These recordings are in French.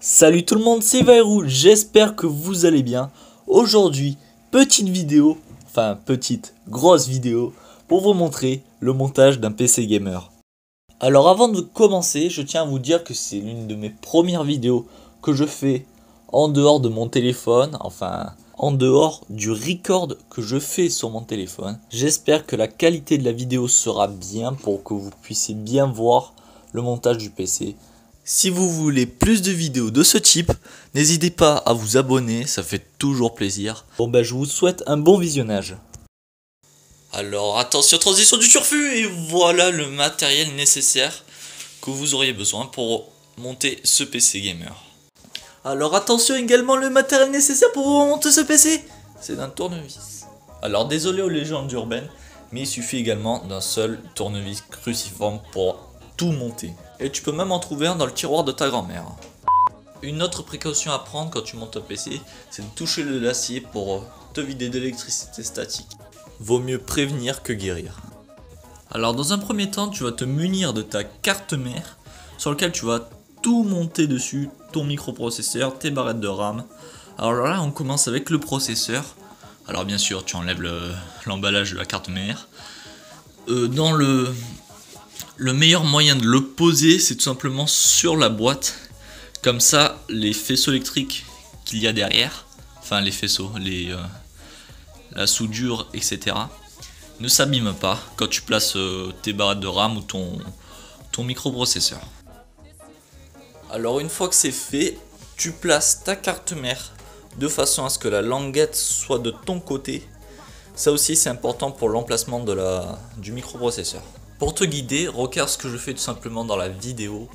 Salut tout le monde, c'est Vairou, j'espère que vous allez bien. Aujourd'hui, petite vidéo, enfin petite, grosse vidéo, pour vous montrer le montage d'un PC gamer. Alors avant de commencer, je tiens à vous dire que c'est l'une de mes premières vidéos que je fais en dehors de mon téléphone, enfin en dehors du record que je fais sur mon téléphone. J'espère que la qualité de la vidéo sera bien pour que vous puissiez bien voir le montage du PC. Si vous voulez plus de vidéos de ce type, n'hésitez pas à vous abonner, ça fait toujours plaisir. Bon ben je vous souhaite un bon visionnage. Alors attention, transition du turfu, et voilà le matériel nécessaire que vous auriez besoin pour monter ce PC gamer. Alors attention également, le matériel nécessaire pour monter ce PC, c'est un tournevis. Alors désolé aux légendes urbaines, mais il suffit également d'un seul tournevis cruciforme pour tout monter. Et tu peux même en trouver un dans le tiroir de ta grand-mère. Une autre précaution à prendre quand tu montes un PC, c'est de toucher le l'acier pour te vider d'électricité statique. Vaut mieux prévenir que guérir. Alors dans un premier temps, tu vas te munir de ta carte mère sur laquelle tu vas tout monter dessus, ton microprocesseur, tes barrettes de RAM. Alors là, on commence avec le processeur. Alors bien sûr, tu enlèves l'emballage de la carte mère. Dans le meilleur moyen de le poser, c'est tout simplement sur la boîte. Comme ça, les faisceaux électriques qu'il y a derrière, enfin les faisceaux, la soudure, etc. ne s'abîment pas quand tu places tes barrettes de RAM ou ton microprocesseur. Alors une fois que c'est fait, tu places ta carte mère de façon à ce que la languette soit de ton côté. Ça aussi c'est important pour l'emplacement du microprocesseur. Pour te guider, regarde ce que je fais tout simplement dans la vidéo.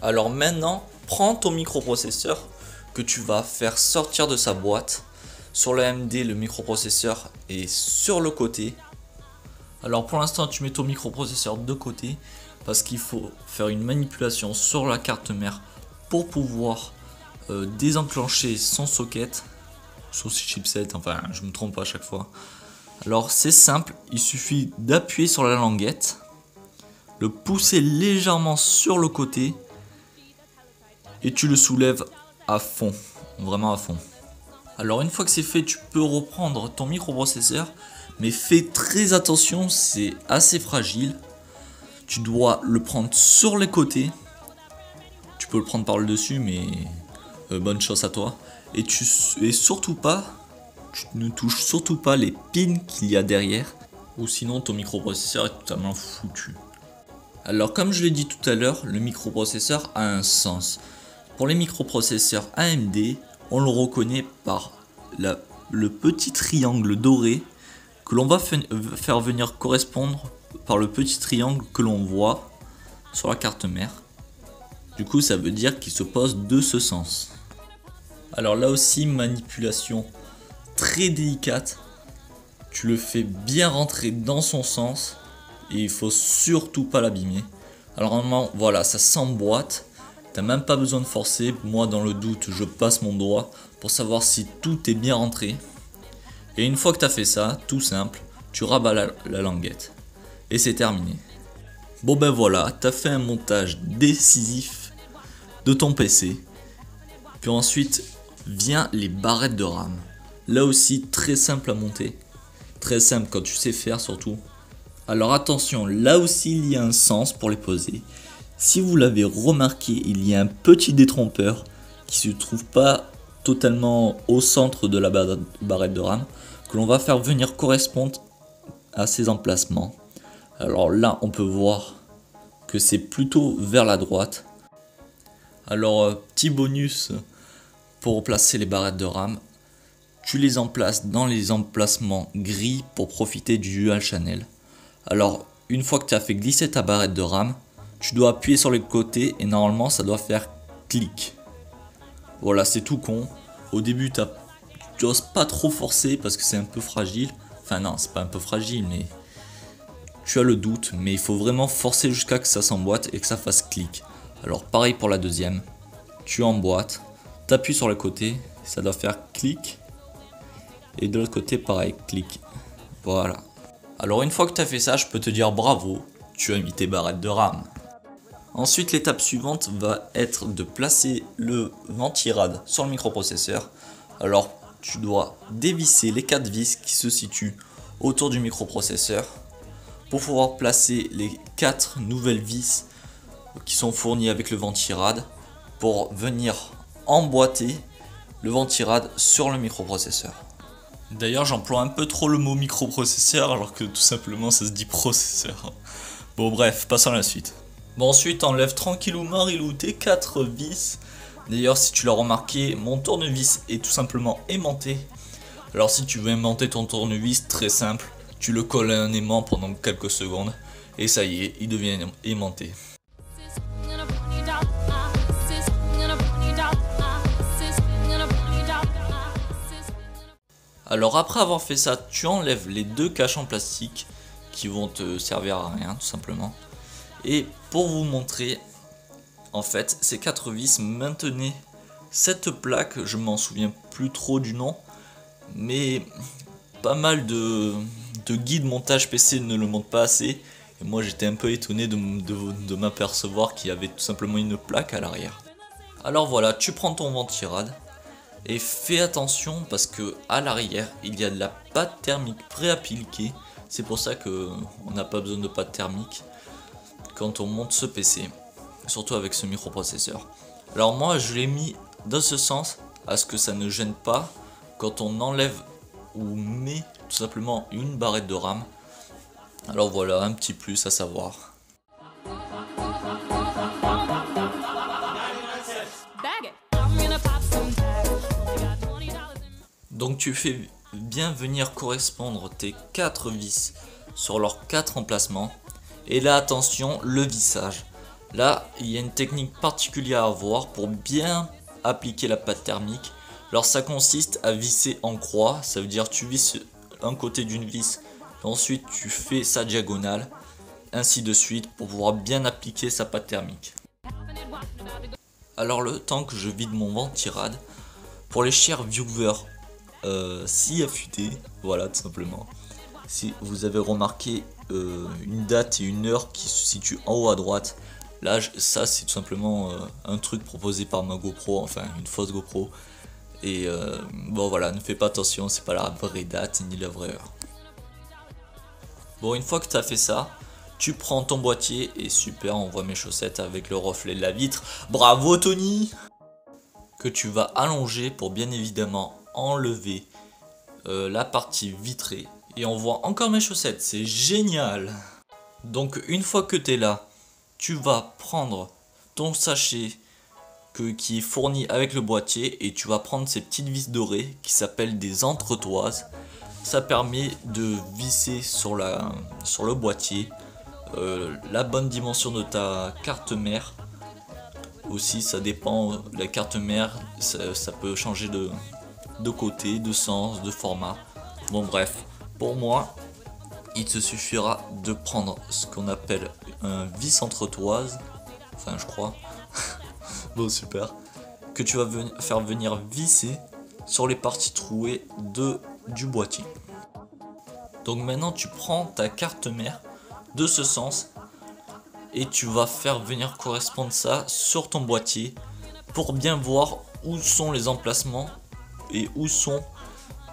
Alors maintenant, prends ton microprocesseur que tu vas faire sortir de sa boîte. Sur l'AMD, le microprocesseur est sur le côté. Alors pour l'instant, tu mets ton microprocesseur de côté parce qu'il faut faire une manipulation sur la carte mère pour pouvoir désenclencher son socket, son chipset, enfin je me trompe pas à chaque fois. Alors c'est simple, il suffit d'appuyer sur la languette, le pousser légèrement sur le côté et tu le soulèves à fond, vraiment à fond. Alors une fois que c'est fait, tu peux reprendre ton microprocesseur, mais fais très attention, c'est assez fragile. Tu dois le prendre sur les côtés. Tu peux le prendre par le dessus, mais bonne chance à toi. Et surtout pas, tu ne touches surtout pas les pins qu'il y a derrière, ou sinon ton microprocesseur est totalement foutu. Alors comme je l'ai dit tout à l'heure, le microprocesseur a un sens. Pour les microprocesseurs AMD, on le reconnaît par le petit triangle doré que l'on va faire venir correspondre par le petit triangle que l'on voit sur la carte mère. Du coup, ça veut dire qu'il se pose de ce sens. Alors là aussi, manipulation très délicate. Tu le fais bien rentrer dans son sens et il faut surtout pas l'abîmer. Alors normalement, voilà, ça s'emboîte. T'as même pas besoin de forcer. Moi, dans le doute, je passe mon doigt pour savoir si tout est bien rentré. Et une fois que tu as fait ça, tout simple, tu rabats la languette. Et c'est terminé. Bon ben voilà, tu as fait un montage décisif de ton PC. Puis ensuite, vient les barrettes de RAM. Là aussi, très simple à monter. Très simple quand tu sais faire surtout. Alors attention, là aussi, il y a un sens pour les poser. Si vous l'avez remarqué, il y a un petit détrompeur qui ne se trouve pas totalement au centre de la barrette de RAM, que l'on va faire venir correspondre à ces emplacements. Alors là, on peut voir que c'est plutôt vers la droite. Alors, petit bonus pour placer les barrettes de RAM, tu les emplaces dans les emplacements gris pour profiter du dual channel. Alors, une fois que tu as fait glisser ta barrette de RAM, tu dois appuyer sur les côtés et normalement ça doit faire clic. Voilà, c'est tout con. Au début, tu n'oses pas trop forcer parce que c'est un peu fragile. Enfin non, c'est pas un peu fragile, mais tu as le doute. Mais il faut vraiment forcer jusqu'à que ça s'emboîte et que ça fasse clic. Alors pareil pour la deuxième. Tu emboîtes, tu appuies sur le côté, ça doit faire clic. Et de l'autre côté, pareil, clic. Voilà. Alors une fois que tu as fait ça, je peux te dire bravo, tu as mis tes barrettes de RAM. Ensuite, l'étape suivante va être de placer le ventirad sur le microprocesseur. Alors, tu dois dévisser les 4 vis qui se situent autour du microprocesseur pour pouvoir placer les 4 nouvelles vis qui sont fournies avec le ventirad pour venir emboîter le ventirad sur le microprocesseur. D'ailleurs, j'emploie un peu trop le mot microprocesseur alors que tout simplement ça se dit processeur. Bon bref, passons à la suite. Bon, ensuite enlève tranquillou marilou tes 4 vis. D'ailleurs, si tu l'as remarqué, mon tournevis est tout simplement aimanté. Alors si tu veux aimanter ton tournevis, très simple, tu le colles à un aimant pendant quelques secondes et ça y est, il devient aimanté. Alors après avoir fait ça, tu enlèves les 2 caches en plastique qui vont te servir à rien tout simplement. Et pour vous montrer, en fait, ces 4 vis maintenaient cette plaque, je m'en souviens plus trop du nom, mais pas mal de guides montage PC ne le montrent pas assez. Et moi j'étais un peu étonné de m'apercevoir qu'il y avait tout simplement une plaque à l'arrière. Alors voilà, tu prends ton ventirad et fais attention parce que à l'arrière il y a de la pâte thermique préappliquée. C'est pour ça qu'on n'a pas besoin de pâte thermique quand on monte ce PC, surtout avec ce microprocesseur. Alors moi je l'ai mis dans ce sens à ce que ça ne gêne pas quand on enlève ou met tout simplement une barrette de RAM. Alors voilà, un petit plus à savoir. Donc tu fais bien venir correspondre tes 4 vis sur leurs 4 emplacements. Et là attention, le vissage. Là il y a une technique particulière à avoir pour bien appliquer la pâte thermique. Alors ça consiste à visser en croix, ça veut dire tu visses un côté d'une vis, ensuite tu fais sa diagonale, ainsi de suite pour pouvoir bien appliquer sa pâte thermique. Alors le temps que je vide mon ventirad, pour les chers viewers si affûtés, voilà tout simplement. Si vous avez remarqué une date et une heure qui se situent en haut à droite, là ça c'est tout simplement un truc proposé par ma GoPro, enfin une fausse GoPro. Et bon voilà, ne fais pas attention, c'est pas la vraie date ni la vraie heure. Bon, une fois que tu as fait ça, tu prends ton boîtier et super, on voit mes chaussettes avec le reflet de la vitre. Bravo Tony! Que tu vas allonger pour bien évidemment enlever la partie vitrée. Et on voit encore mes chaussettes, c'est génial! Donc une fois que tu es là, tu vas prendre ton sachet qui est fourni avec le boîtier et tu vas prendre ces petites vis dorées qui s'appellent des entretoises. Ça permet de visser sur le boîtier la bonne dimension de ta carte mère. Aussi ça dépend, la carte mère ça peut changer de côté, de sens, de format. Bon bref, pour moi il te suffira de prendre ce qu'on appelle un vis entretoise, enfin je crois. Bon super, que tu vas faire venir visser sur les parties trouées du boîtier. Donc maintenant tu prends ta carte mère de ce sens et tu vas faire venir correspondre ça sur ton boîtier pour bien voir où sont les emplacements et où sont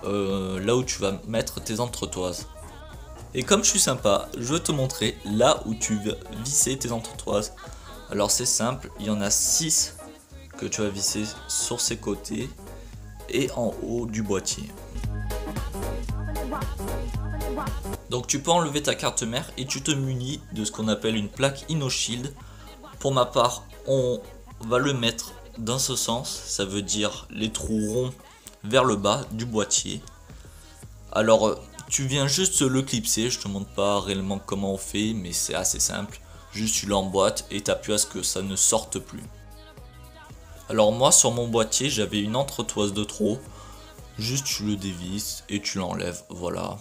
là où tu vas mettre tes entretoises. Et comme je suis sympa, je vais te montrer là où tu vas visser tes entretoises. Alors c'est simple, il y en a 6 que tu vas visser sur ces côtés et en haut du boîtier. Donc tu peux enlever ta carte mère et tu te munis de ce qu'on appelle une plaque InnoShield. Pour ma part, on va le mettre dans ce sens, ça veut dire les trous ronds vers le bas du boîtier. Alors tu viens juste le clipser, je te montre pas réellement comment on fait, mais c'est assez simple. Juste tu l'emboîtes et tu appuies à ce que ça ne sorte plus. Alors moi sur mon boîtier j'avais une entretoise de trop. Juste tu le dévisses et tu l'enlèves, voilà.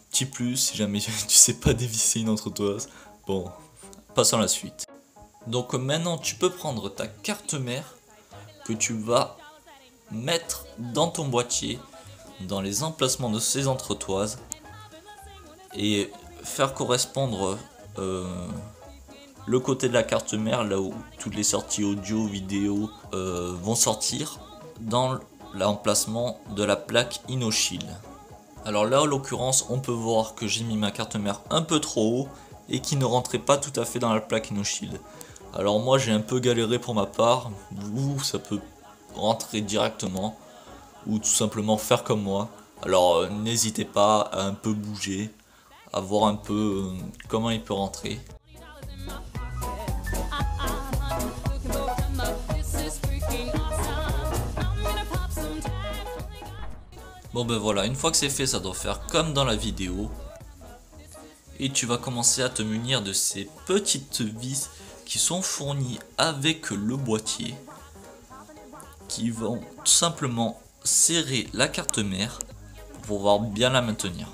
Petit plus si jamais tu sais pas dévisser une entretoise. Bon, passons à la suite. Donc maintenant tu peux prendre ta carte mère que tu vas mettre dans ton boîtier, dans les emplacements de ces entretoises et faire correspondre le côté de la carte mère, là où toutes les sorties audio, vidéo vont sortir, dans l'emplacement de la plaque InnoShield. Alors là, en l'occurrence, on peut voir que j'ai mis ma carte mère un peu trop haut et qui ne rentrait pas tout à fait dans la plaque InnoShield. Alors moi, j'ai un peu galéré pour ma part. Vous, ça peut rentrer directement ou tout simplement faire comme moi. Alors n'hésitez pas à un peu bouger, à voir un peu comment il peut rentrer. Bon ben voilà, une fois que c'est fait, ça doit faire comme dans la vidéo. Et tu vas commencer à te munir de ces petites vis qui sont fournies avec le boîtier, qui vont tout simplement serrer la carte mère pour pouvoir bien la maintenir.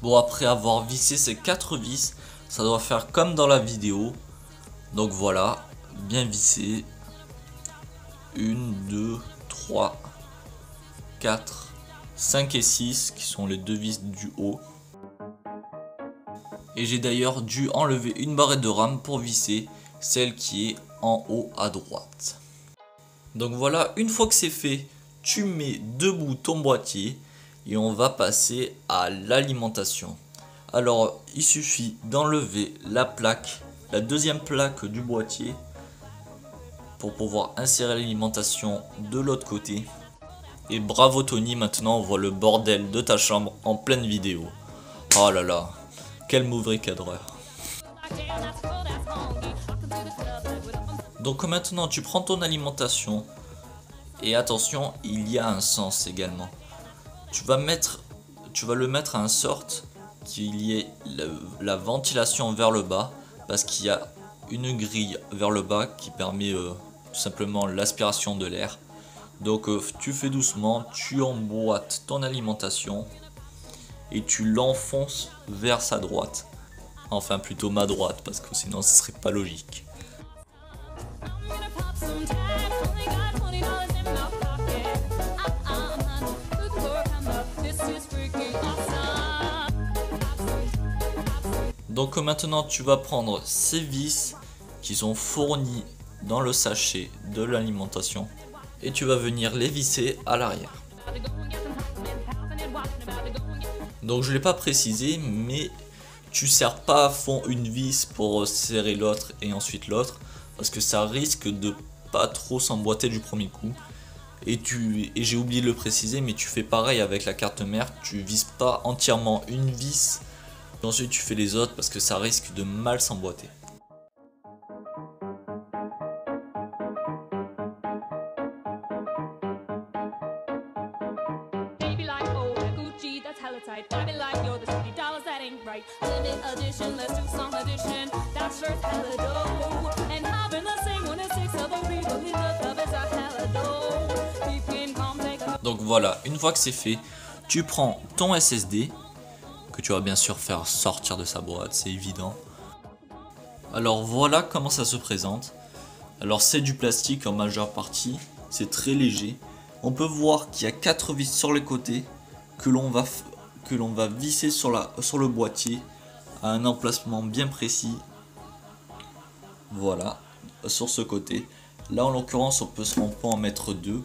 Bon, après avoir vissé ces 4 vis, ça doit faire comme dans la vidéo. Donc voilà, bien vissé. 1, 2, 3, 4, 5 et 6 qui sont les 2 vis du haut. Et j'ai d'ailleurs dû enlever une barrette de rame pour visser celle qui est en haut à droite. Donc voilà, une fois que c'est fait, tu mets debout ton boîtier et on va passer à l'alimentation. Alors il suffit d'enlever la plaque, la deuxième plaque du boîtier pour pouvoir insérer l'alimentation de l'autre côté. Et bravo Tony, maintenant on voit le bordel de ta chambre en pleine vidéo. Oh là là, quel mauvais cadreur. Donc maintenant tu prends ton alimentation et attention, il y a un sens également. Tu vas le mettre à une sorte qu'il y ait la ventilation vers le bas, parce qu'il y a une grille vers le bas qui permet tout simplement l'aspiration de l'air. Donc tu fais doucement, tu emboîtes ton alimentation et tu l'enfonces vers sa droite. Enfin plutôt ma droite, parce que sinon ce serait pas logique. Donc maintenant tu vas prendre ces vis qui sont fournies dans le sachet de l'alimentation et tu vas venir les visser à l'arrière. Donc je ne l'ai pas précisé, mais tu serres pas à fond une vis pour serrer l'autre et ensuite l'autre, parce que ça risque de pas trop s'emboîter du premier coup. Et j'ai oublié de le préciser, mais tu fais pareil avec la carte mère, tu vises pas entièrement une vis. Ensuite tu fais les autres parce que ça risque de mal s'emboîter. Donc voilà, une fois que c'est fait, tu prends ton SSD que tu vas bien sûr faire sortir de sa boîte, c'est évident. Alors voilà comment ça se présente. Alors c'est du plastique en majeure partie, c'est très léger. On peut voir qu'il y a 4 vis sur les côtés que l'on va visser sur le boîtier à un emplacement bien précis. Voilà, sur ce côté. Là en l'occurrence on peut en mettre 2.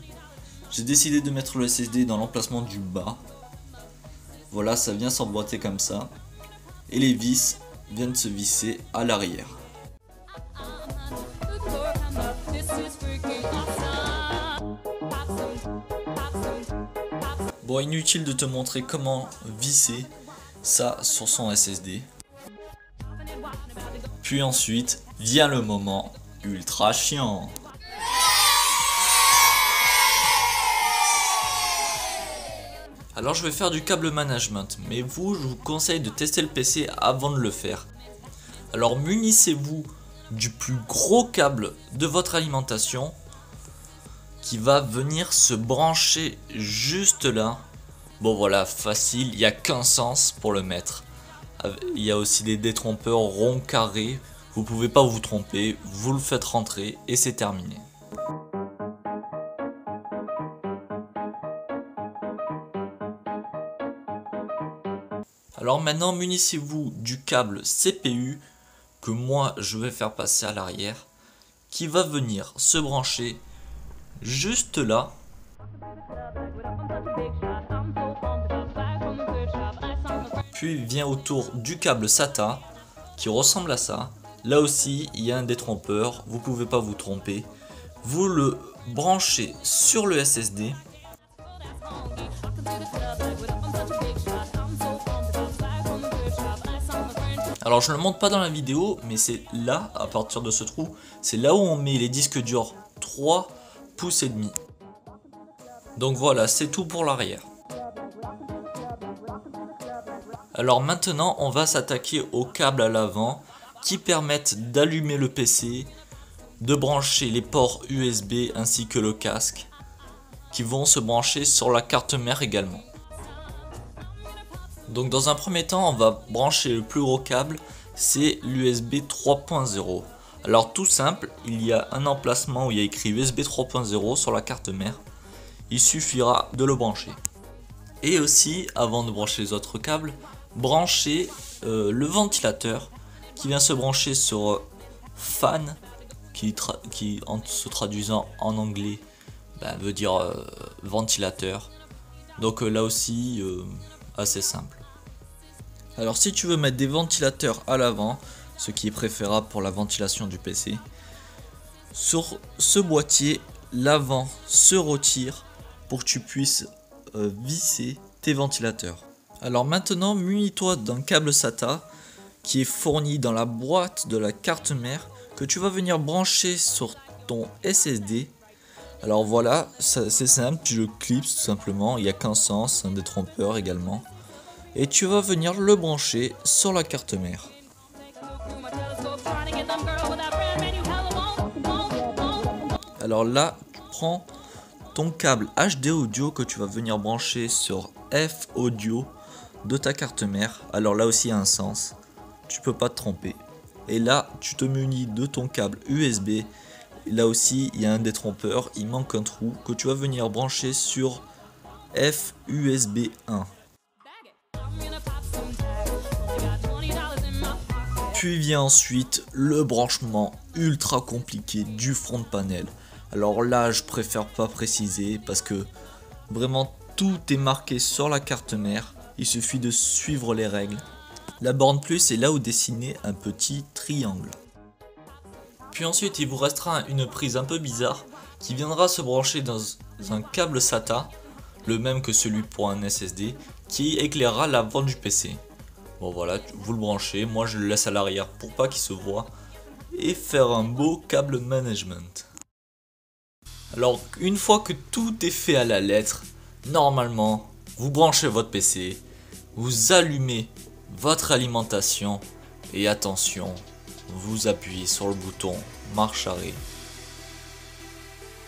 J'ai décidé de mettre le SSD dans l'emplacement du bas. Voilà, ça vient s'emboîter comme ça. Et les vis viennent se visser à l'arrière. Bon, inutile de te montrer comment visser ça sur son SSD. Puis ensuite, vient le moment ultra chiant. Alors je vais faire du câble management, mais vous, je vous conseille de tester le PC avant de le faire. Alors munissez-vous du plus gros câble de votre alimentation qui va venir se brancher juste là. Bon voilà, facile, il n'y a qu'un sens pour le mettre. Il y a aussi des détrompeurs ronds, carrés. Vous pouvez pas vous tromper, vous le faites rentrer et c'est terminé. Alors maintenant, munissez-vous du câble CPU que moi je vais faire passer à l'arrière, qui va venir se brancher juste là. Puis il vient autour du câble SATA qui ressemble à ça. Là aussi il y a un détrompeur, vous pouvez pas vous tromper. Vous le branchez sur le SSD. Alors je ne le montre pas dans la vidéo, mais c'est là, à partir de ce trou, c'est là où on met les disques durs 3 pouces et demi. Donc voilà, c'est tout pour l'arrière. Alors maintenant, on va s'attaquer aux câbles à l'avant qui permettent d'allumer le PC, de brancher les ports USB ainsi que le casque, qui vont se brancher sur la carte mère également. Donc dans un premier temps, on va brancher le plus gros câble, c'est l'USB 3.0. Alors tout simple, il y a un emplacement où il y a écrit USB 3.0 sur la carte mère. Il suffira de le brancher. Et aussi, avant de brancher les autres câbles, branchez le ventilateur qui vient se brancher sur fan, qui en se traduisant en anglais veut dire ventilateur. Donc là aussi, assez simple. Alors si tu veux mettre des ventilateurs à l'avant, ce qui est préférable pour la ventilation du PC, sur ce boîtier, l'avant se retire pour que tu puisses visser tes ventilateurs. Alors maintenant, munis-toi d'un câble SATA qui est fourni dans la boîte de la carte mère que tu vas venir brancher sur ton SSD. Alors voilà, c'est simple, tu le clips tout simplement, il n'y a qu'un sens, un détrompeur également. Et tu vas venir le brancher sur la carte mère. Alors là, tu prends ton câble HD audio que tu vas venir brancher sur F audio de ta carte mère. Alors là aussi il y a un sens, tu peux pas te tromper. Et là, tu te munis de ton câble USB. Là aussi, il y a un détrompeur, il manque un trou que tu vas venir brancher sur F USB 1. Puis vient ensuite le branchement ultra compliqué du front panel. Alors là, je préfère pas préciser parce que vraiment tout est marqué sur la carte mère. Il suffit de suivre les règles. La borne plus est là où dessiner un petit triangle. Puis ensuite, il vous restera une prise un peu bizarre qui viendra se brancher dans un câble SATA, le même que celui pour un SSD, qui éclairera l'avant du PC. Bon voilà, vous le branchez, moi je le laisse à l'arrière pour pas qu'il se voit, et faire un beau câble management. Alors une fois que tout est fait à la lettre, normalement, vous branchez votre PC, vous allumez votre alimentation, et attention, vous appuyez sur le bouton marche arrêt,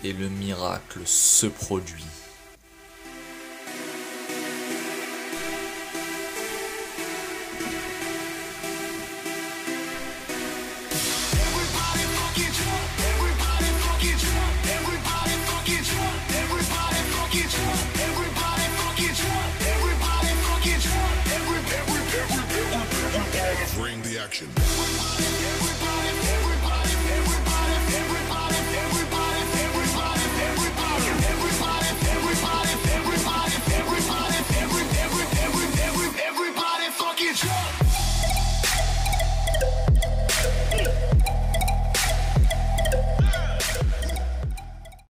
et le miracle se produit.